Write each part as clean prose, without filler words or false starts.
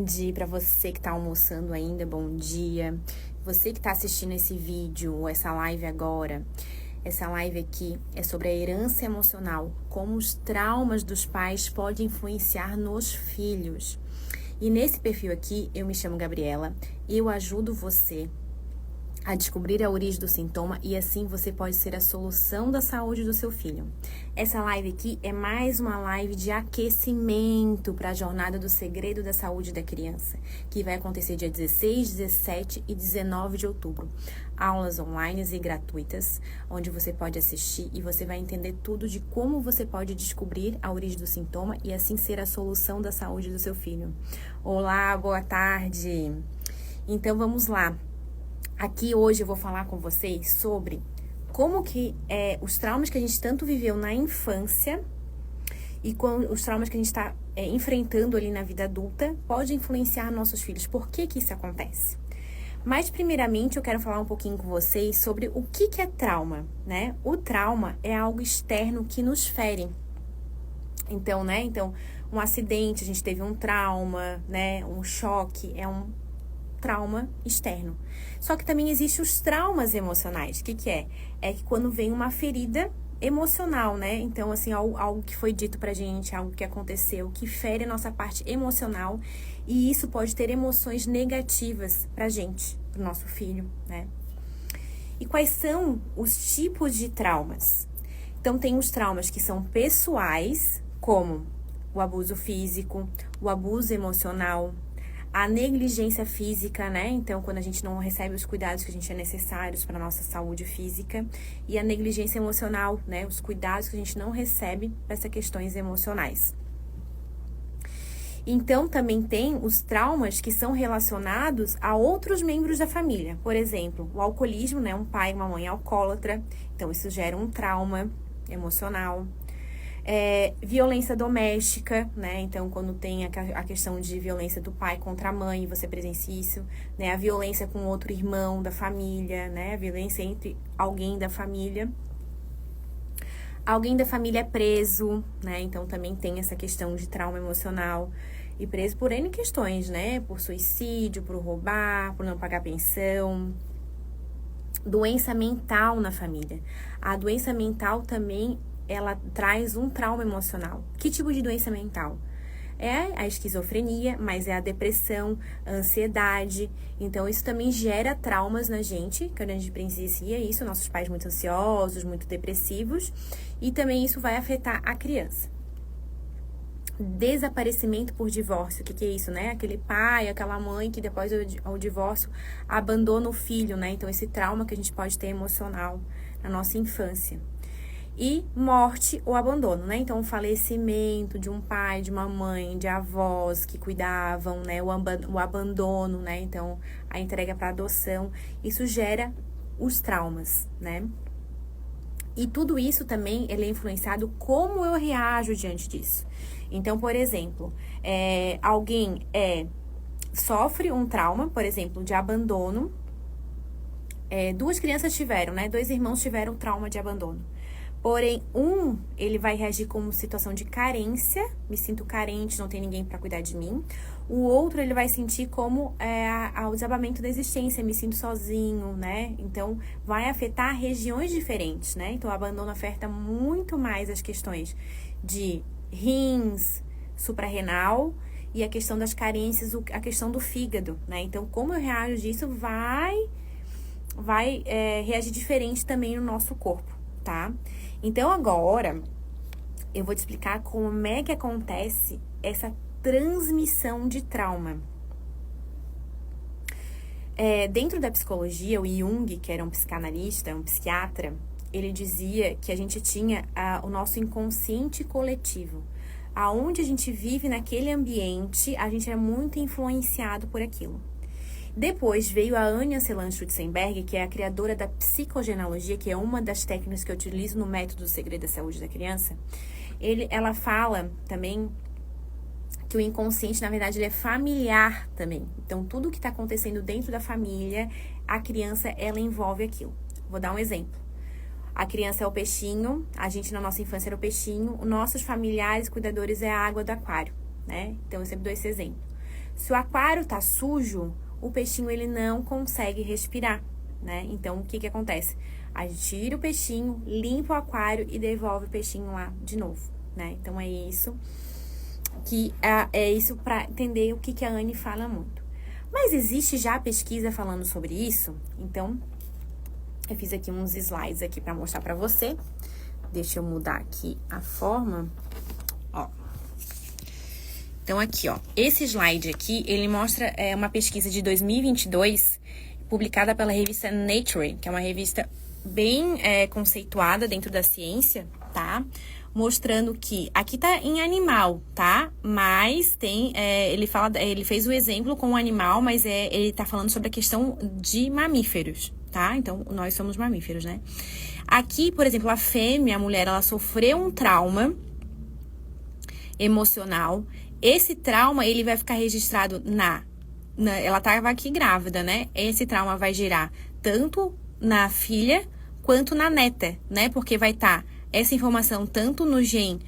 tarde para você que está almoçando ainda, bom dia. Você que está assistindo esse vídeo ou essa live agora. Essa live aqui é sobre a herança emocional, como os traumas dos pais podem influenciar nos filhos. E nesse perfil aqui, eu me chamo Gabriela e eu ajudo você a descobrir a origem do sintoma e assim você pode ser a solução da saúde do seu filho. Essa live aqui é mais uma live de aquecimento para a jornada do segredo da saúde da criança, que vai acontecer dia 16, 17 e 19 de outubro. Aulas online e gratuitas, onde você pode assistir e você vai entender tudo de como você pode descobrir a origem do sintoma e assim ser a solução da saúde do seu filho. Olá, boa tarde! Então vamos lá. Aqui hoje eu vou falar com vocês sobre como que os traumas que a gente tanto viveu na infância e com os traumas que a gente está enfrentando ali na vida adulta pode influenciar nossos filhos. Por que que isso acontece? Mas primeiramente eu quero falar um pouquinho com vocês sobre o que é trauma, né? O trauma é algo externo que nos fere. Então, um acidente, a gente teve um trauma, né? Um choque, é um trauma externo. Só que também existem os traumas emocionais. O que é? É que quando vem uma ferida emocional, né? Então, assim, algo que foi dito pra gente, algo que aconteceu, que fere a nossa parte emocional, e isso pode ter emoções negativas pra gente, pro nosso filho, né? E quais são os tipos de traumas? Então, tem os traumas que são pessoais, como o abuso físico, o abuso emocional, a negligência física, né? Então, quando a gente não recebe os cuidados que a gente é necessários para a nossa saúde física. E a negligência emocional, né? Os cuidados que a gente não recebe para essas questões emocionais. Então, também tem os traumas que são relacionados a outros membros da família. Por exemplo, o alcoolismo, né? Um pai e uma mãe alcoólatra. Então, isso gera um trauma emocional. Violência doméstica, né? Então, quando tem a questão de violência do pai contra a mãe, você presencia isso, né? A violência com outro irmão da família, né? A violência entre alguém da família. Alguém da família é preso, né? Então, também tem essa questão de trauma emocional. E preso por N questões, né? Por suicídio, por roubar, por não pagar pensão. Doença mental na família. A doença mental também ela traz um trauma emocional. Que tipo de doença mental? É a esquizofrenia, mas é a depressão, a ansiedade. Então, isso também gera traumas na gente, quando a gente presencia isso, nossos pais muito ansiosos, muito depressivos, e também isso vai afetar a criança. Desaparecimento por divórcio, o que é isso, né? Aquele pai, aquela mãe que depois do divórcio abandona o filho, né? Então, esse trauma que a gente pode ter emocional na nossa infância. E morte ou abandono, né? Então, o falecimento de um pai, de uma mãe, de avós que cuidavam, né? O abandono, né? Então, a entrega para adoção, isso gera os traumas, né? E tudo isso também, ele é influenciado como eu reajo diante disso. Então, por exemplo, alguém sofre um trauma, por exemplo, de abandono. Duas crianças tiveram, né? Dois irmãos tiveram trauma de abandono. Porém, ele vai reagir como situação de carência, me sinto carente, não tem ninguém para cuidar de mim. O outro, ele vai sentir como o desabamento da existência, me sinto sozinho, né? Então, vai afetar regiões diferentes, né? Então, o abandono afeta muito mais as questões de rins, suprarrenal e a questão das carências, a questão do fígado, né? Então, como eu reajo disso vai reagir diferente também no nosso corpo, tá? Então, agora, eu vou te explicar como é que acontece essa transmissão de trauma. Dentro da psicologia, o Jung, que era um psicanalista, um psiquiatra, ele dizia que a gente tinha o nosso inconsciente coletivo. Aonde a gente vive naquele ambiente, a gente é muito influenciado por aquilo. Depois veio a Anja Celan-Schutzenberg, que é a criadora da psicogenealogia, que é uma das técnicas que eu utilizo no método do segredo da saúde da criança. Ela fala também que o inconsciente, na verdade, ele é familiar também. Então, tudo que está acontecendo dentro da família, a criança, ela envolve aquilo. Vou dar um exemplo. A criança é o peixinho, a gente na nossa infância era o peixinho, os nossos familiares, cuidadores é a água do aquário, né? Então, eu sempre dou esse exemplo. Se o aquário tá sujo, o peixinho ele não consegue respirar, né? Então, o que que acontece? A gente tira o peixinho, limpa o aquário e devolve o peixinho lá de novo, né? Então, é isso para entender o que a Anne fala muito. Mas existe já pesquisa falando sobre isso? Então, eu fiz aqui uns slides aqui para mostrar para você. Deixa eu mudar aqui a forma, ó. Então, aqui, ó, esse slide aqui, ele mostra uma pesquisa de 2022, publicada pela revista Nature, que é uma revista bem conceituada dentro da ciência, tá? Mostrando que, aqui tá em animal, tá? Mas tem, ele fez o exemplo com o animal, mas ele tá falando sobre a questão de mamíferos, tá? Então, nós somos mamíferos, né? Aqui, por exemplo, a fêmea, a mulher, ela sofreu um trauma emocional. Esse trauma, ele vai ficar registrado ela estava aqui grávida, né? Esse trauma vai gerar tanto na filha quanto na neta, né? Porque vai estar essa informação tanto no gene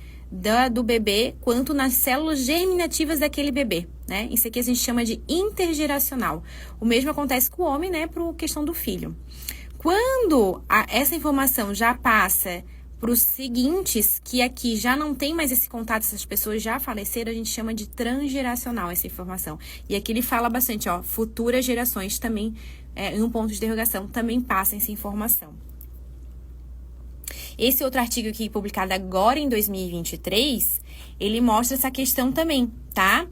do bebê quanto nas células germinativas daquele bebê, né? Isso aqui a gente chama de intergeracional. O mesmo acontece com o homem, né? Por questão do filho. Quando essa informação já passa para os seguintes, que aqui já não tem mais esse contato, essas pessoas já faleceram, a gente chama de transgeracional essa informação. E aqui ele fala bastante, ó, futuras gerações também, em um ponto de interrogação, também passam essa informação. Esse outro artigo aqui, publicado agora em 2023, ele mostra essa questão também, tá?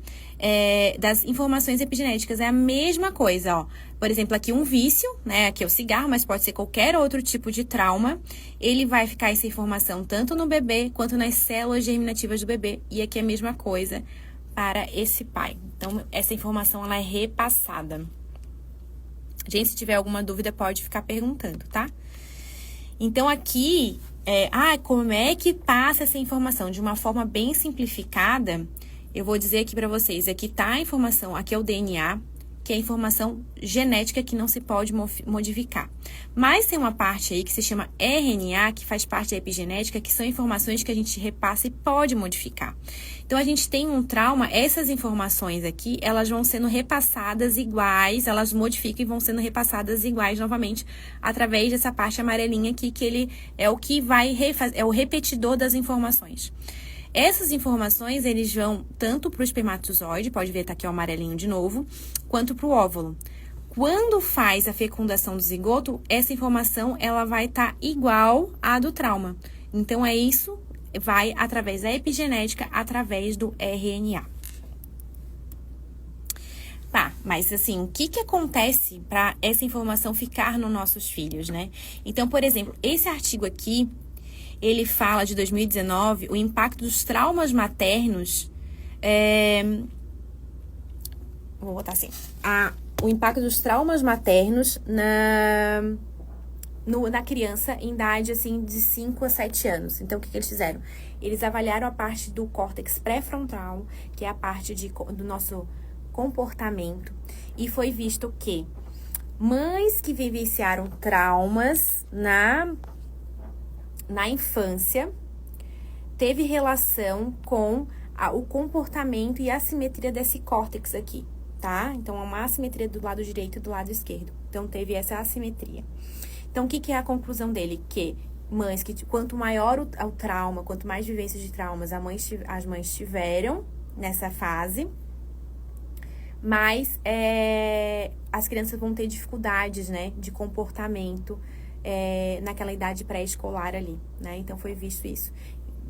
Das informações epigenéticas, é a mesma coisa, ó. Por exemplo, aqui um vício, né? Aqui é o cigarro, mas pode ser qualquer outro tipo de trauma. Ele vai ficar essa informação tanto no bebê quanto nas células germinativas do bebê. E aqui é a mesma coisa para esse pai. Então, essa informação, ela é repassada. Gente, se tiver alguma dúvida, pode ficar perguntando, tá? Então, aqui, como é que passa essa informação? De uma forma bem simplificada, eu vou dizer aqui para vocês, aqui tá a informação, aqui é o DNA, que é a informação genética que não se pode modificar. Mas tem uma parte aí que se chama RNA, que faz parte da epigenética, que são informações que a gente repassa e pode modificar. Então, a gente tem um trauma, essas informações aqui, elas vão sendo repassadas iguais, elas modificam e vão sendo repassadas iguais novamente, através dessa parte amarelinha aqui, que ele é o que vai é o repetidor das informações. Essas informações, eles vão tanto para o espermatozoide, pode ver, tá aqui o amarelinho de novo, quanto para o óvulo. Quando faz a fecundação do zigoto, essa informação, ela vai estar igual à do trauma. Então, é isso, vai através da epigenética, através do RNA. Tá, mas assim, o que acontece para essa informação ficar nos nossos filhos, né? Então, por exemplo, esse artigo aqui, ele fala de 2019, o impacto dos traumas maternos, vou botar assim, o impacto dos traumas maternos na criança em idade, assim, de 5 a 7 anos. Então, o que eles fizeram? Eles avaliaram a parte do córtex pré-frontal, que é a parte do nosso comportamento, e foi visto que mães que vivenciaram traumas na infância, teve relação com o comportamento e a assimetria desse córtex aqui, tá? Então, é uma assimetria do lado direito e do lado esquerdo. Então, teve essa assimetria. Então, o que é a conclusão dele? Que mães que, quanto maior o trauma, quanto mais vivências de traumas as mães tiveram nessa fase, mais as crianças vão ter dificuldades, né, de comportamento, naquela idade pré-escolar ali, né? Então, foi visto isso.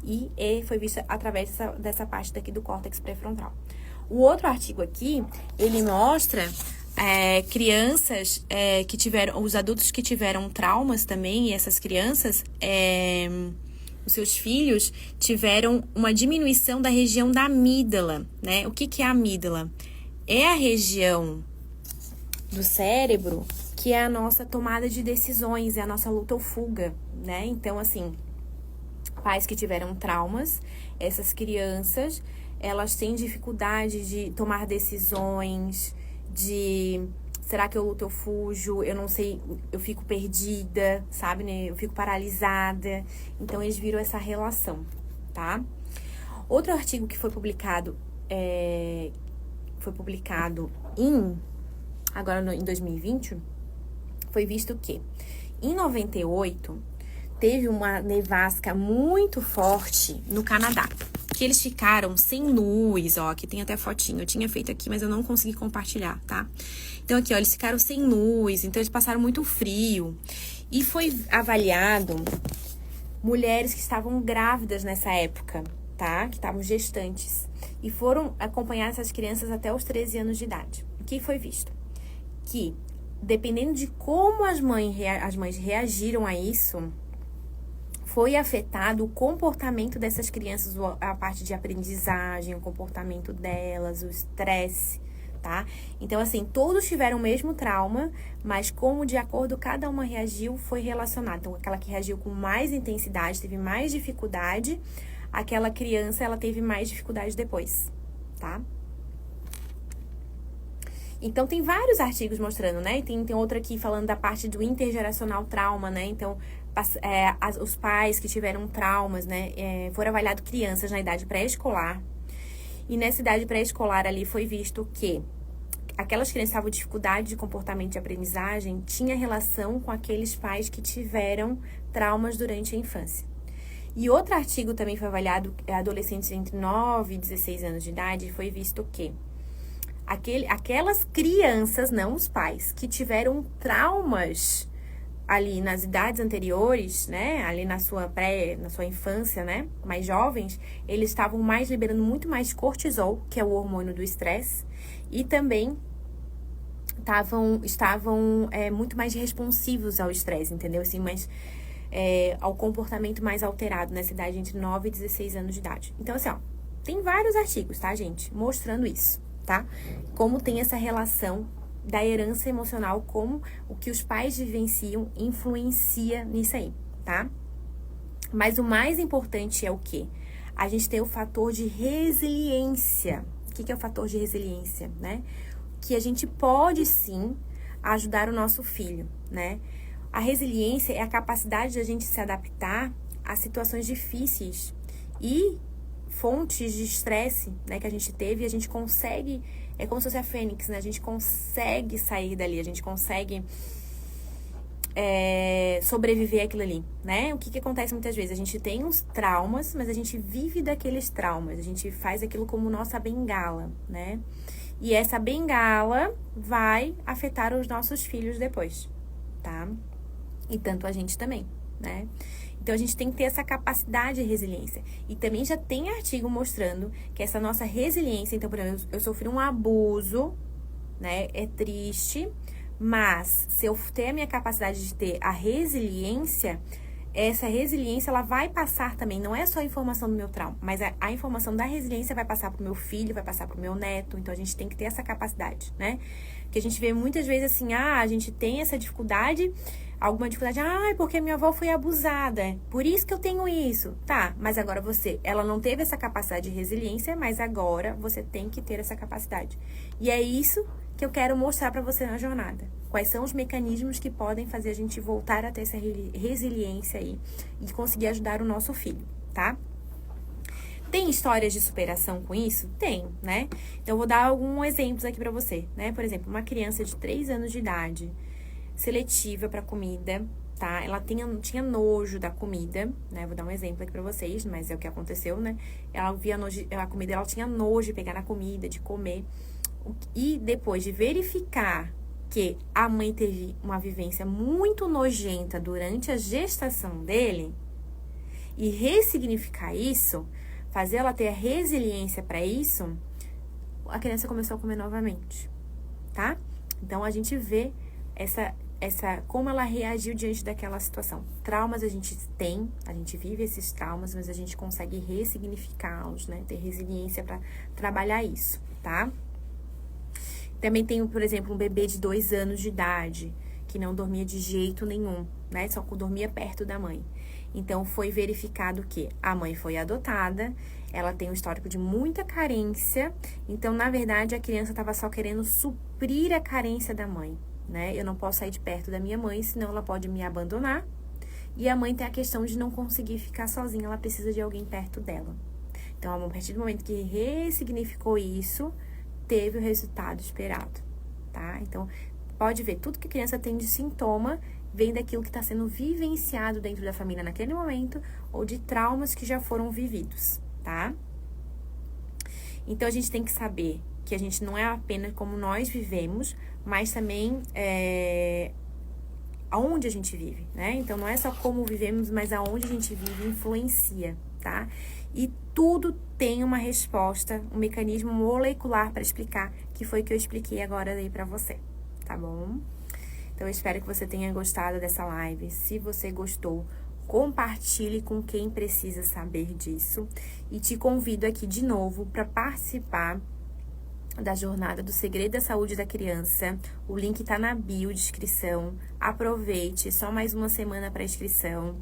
E foi visto através dessa parte daqui do córtex pré-frontal. O outro artigo aqui, ele mostra crianças que tiveram, os adultos que tiveram traumas também, e essas crianças, os seus filhos, tiveram uma diminuição da região da amígdala, né? O que é a amígdala? É a região do cérebro que é a nossa tomada de decisões, é a nossa luta ou fuga, né? Então, assim, pais que tiveram traumas, essas crianças, elas têm dificuldade de tomar decisões, será que eu luto ou fujo? Eu não sei, eu fico perdida, sabe, né? Eu fico paralisada. Então, eles viram essa relação, tá? Outro artigo que foi publicado foi publicado agora em 2020, foi visto que em 98 teve uma nevasca muito forte no Canadá, que eles ficaram sem luz, ó, aqui tem até fotinho, eu tinha feito aqui, mas eu não consegui compartilhar, tá? Então aqui, ó, eles ficaram sem luz, então eles passaram muito frio, e foi avaliado mulheres que estavam grávidas nessa época, tá? Que estavam gestantes, e foram acompanhar essas crianças até os 13 anos de idade. O que foi visto? Que, dependendo de como as mães reagiram a isso, foi afetado o comportamento dessas crianças, a parte de aprendizagem, o comportamento delas, o estresse, tá? Então, assim, todos tiveram o mesmo trauma, mas como de acordo cada uma reagiu, foi relacionado. Então, aquela que reagiu com mais intensidade, teve mais dificuldade, aquela criança, ela teve mais dificuldade depois, tá? Então, tem vários artigos mostrando, né? E tem outro aqui falando da parte do intergeracional trauma, né? Então, os pais que tiveram traumas, né? Foram avaliados crianças na idade pré-escolar. E nessa idade pré-escolar ali foi visto que aquelas crianças que estavam com dificuldade de comportamento de aprendizagem tinha relação com aqueles pais que tiveram traumas durante a infância. E outro artigo também foi avaliado adolescentes entre 9 e 16 anos de idade, foi visto que aquelas crianças, não os pais, que tiveram traumas ali nas idades anteriores, né, ali na sua infância, né, mais jovens, eles estavam liberando muito mais cortisol, que é o hormônio do estresse, e também estavam muito mais responsivos ao estresse, entendeu? Assim, ao comportamento mais alterado nessa idade entre 9 e 16 anos de idade. Então, assim, ó, tem vários artigos, tá, gente, mostrando isso, tá? Como tem essa relação da herança emocional, como o que os pais vivenciam influencia nisso aí, tá? Mas o mais importante é o quê? A gente tem o fator de resiliência. O que é o fator de resiliência, né? Que a gente pode, sim, ajudar o nosso filho, né? A resiliência é a capacidade de a gente se adaptar a situações difíceis e fontes de estresse, né, que a gente teve, e a gente consegue, é como se fosse a fênix, né, a gente consegue sair dali, a gente consegue sobreviver àquilo ali, né? O que acontece muitas vezes? A gente tem uns traumas, mas a gente vive daqueles traumas, a gente faz aquilo como nossa bengala, né? E essa bengala vai afetar os nossos filhos depois, tá? E tanto a gente também, né? Então, a gente tem que ter essa capacidade de resiliência. E também já tem artigo mostrando que essa nossa resiliência... Então, por exemplo, eu sofri um abuso, né? É triste, mas se eu ter a minha capacidade de ter a resiliência, essa resiliência, ela vai passar também. Não é só a informação do meu trauma, mas a informação da resiliência vai passar pro meu filho, vai passar pro meu neto. Então, a gente tem que ter essa capacidade, né? Porque a gente vê muitas vezes assim, a gente tem essa dificuldade... Alguma dificuldade, porque minha avó foi abusada, por isso que eu tenho isso. Tá, mas agora ela não teve essa capacidade de resiliência, mas agora você tem que ter essa capacidade. E é isso que eu quero mostrar pra você na jornada. Quais são os mecanismos que podem fazer a gente voltar a ter essa resiliência aí e conseguir ajudar o nosso filho, tá? Tem histórias de superação com isso? Tem, né? Então, eu vou dar alguns exemplos aqui pra você, né? Por exemplo, uma criança de 3 anos de idade, seletiva para comida, tá? Ela tinha nojo da comida, né? Vou dar um exemplo aqui para vocês, mas é o que aconteceu, né? Ela via a comida, ela tinha nojo de pegar na comida, de comer. E depois de verificar que a mãe teve uma vivência muito nojenta durante a gestação dele, e ressignificar isso, fazer ela ter a resiliência para isso, a criança começou a comer novamente, tá? Então, a gente vê como ela reagiu diante daquela situação. Traumas a gente vive esses traumas, mas a gente consegue ressignificá-los, né? Ter resiliência para trabalhar isso, tá? Também tem, por exemplo, um bebê de 2 anos de idade, que não dormia de jeito nenhum, né? Só dormia perto da mãe. Então, foi verificado que a mãe foi adotada, ela tem um histórico de muita carência, então, na verdade, a criança estava só querendo suprir a carência da mãe, né? Eu não posso sair de perto da minha mãe, senão ela pode me abandonar. E a mãe tem a questão de não conseguir ficar sozinha, ela precisa de alguém perto dela. Então, a partir do momento que ressignificou isso, teve o resultado esperado, tá? Então, pode ver, tudo que a criança tem de sintoma vem daquilo que está sendo vivenciado dentro da família naquele momento ou de traumas que já foram vividos, tá? Então, a gente tem que saber que a gente não é apenas como nós vivemos, mas também aonde a gente vive, né? Então, não é só como vivemos, mas aonde a gente vive influencia, tá? E tudo tem uma resposta, um mecanismo molecular para explicar, que foi o que eu expliquei agora aí para você, tá bom? Então, eu espero que você tenha gostado dessa live. Se você gostou, compartilhe com quem precisa saber disso. E te convido aqui de novo para participar da jornada do Segredo da Saúde da Criança. O link tá na bio de inscrição. Aproveite, só mais uma semana para inscrição.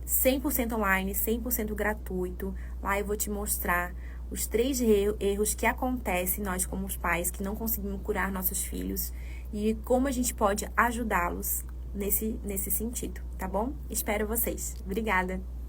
100% online, 100% gratuito. Lá eu vou te mostrar os 3 erros que acontecem nós como os pais que não conseguimos curar nossos filhos e como a gente pode ajudá-los nesse sentido, tá bom? Espero vocês. Obrigada!